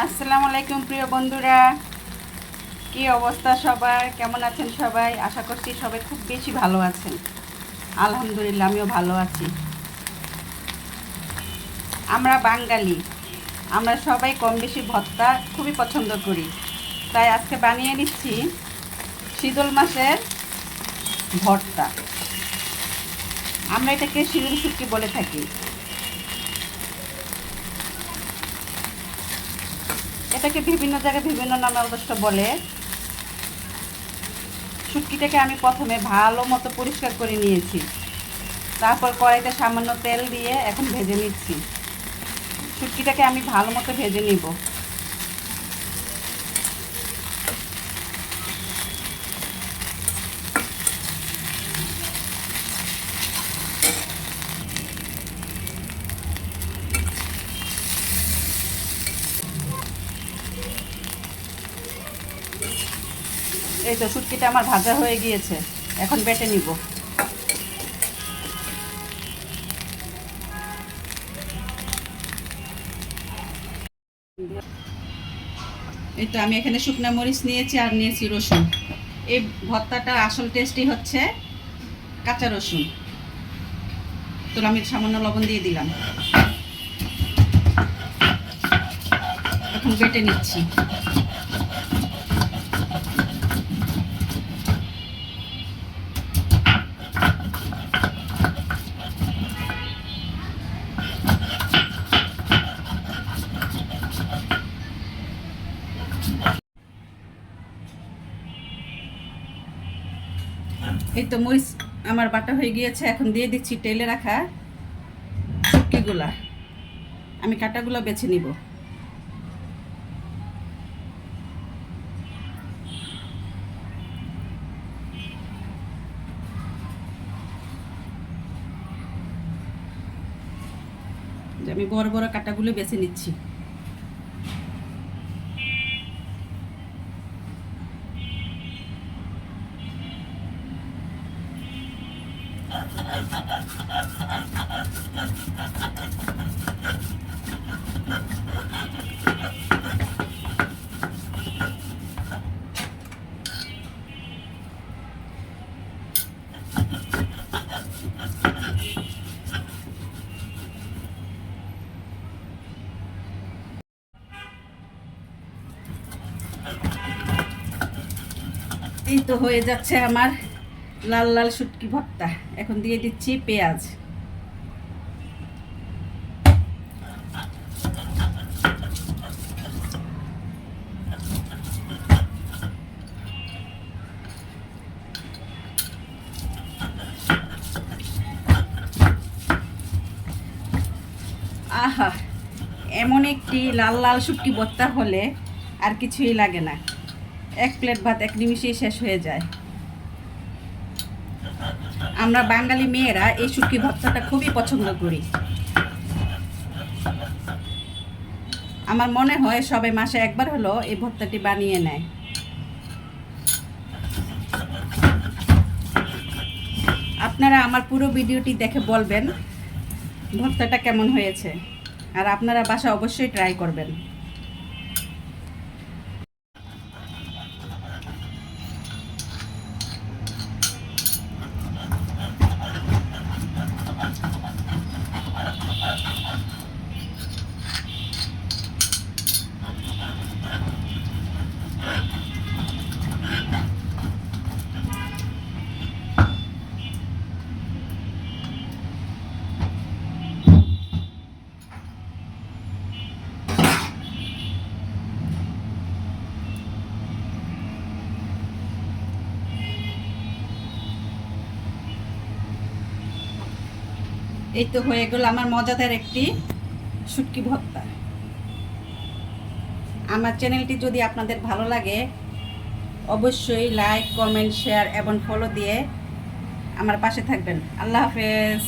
আসসালামু আলাইকুম প্রিয় বন্ধুরা, কি অবস্থা সবার? কেমন আছেন সবাই? আশা করছি সবাই খুব বেশি ভালো আছেন। আলহামদুলিল্লাহ, আমিও ভালো আছি। আমরা বাঙালি, আমরা সবাই কম বেশি ভর্তা খুবই পছন্দ করি। তাই আজকে বানিয়ে নিচ্ছি শীতল মাছের ভর্তা। আমরা এটাকে শিরুল শুটকি বলে থাকি। এটাকে বিভিন্ন জায়গায় বিভিন্ন নামে অবশ্য বলে। শুটকিটাকে আমি প্রথমে ভালো মতো পরিষ্কার করে নিয়েছি, তারপর কড়াইতে সামান্য তেল দিয়ে এখন ভেজে নিচ্ছি। শুটকিটাকে আমি ভালো মতো ভেজে নিব। এই তো শুটকিটা আমার ভাজা হয়ে গিয়েছে, এখন বেটে নিব। এই তো আমি এখানে শুকনা মরিচ নিয়েছি আর নিয়েছি রসুন। এই ভর্তাটা আসল টেস্টই হচ্ছে কাঁচা রসুন। তো আমি সামান্য লবণ দিয়ে দিলাম, এখন বেটে নিচ্ছি। এই তো মরিচ আমার বাটা হয়ে গিয়েছে, এখন দিয়ে দিচ্ছি তেলে রাখা শুটকিগুলা। আমি কাঁটাগুলো বেছে নিব। আমি বড় বড় কাঁটাগুলো বেছে নিচ্ছি। এই তো হয়ে যাচ্ছে আমার লাল লাল শুটকি ভর্তা। এখন দিয়ে দিচ্ছি পেঁয়াজ। আহা, এমন একটি লাল লাল শুটকি ভর্তা হলে আর কিছুই লাগে না। এক প্লেট ভাত এক নিমিষেই শেষ হয়ে যায়। আমরা বাঙালি মেয়েরা এই শুটকি ভর্তাটা খুবই পছন্দ করি। আমার মনে হয় সবাই মাসে একবার হলো এই ভর্তাটি বানিয়ে নেয়। আপনারা আমার পুরো ভিডিওটি দেখে বলবেন ভর্তাটা কেমন হয়েছে, আর আপনারা বাসা অবশ্যই ট্রাই করবেন। এই তো হয়ে গেল আমার মজাদার একটি শুটকি ভর্তা। আমার চ্যানেলটি যদি আপনাদের ভালো লাগে অবশ্যই লাইক, কমেন্ট, শেয়ার এবং ফলো দিয়ে আমার পাশে থাকবেন। আল্লাহ হাফেজ।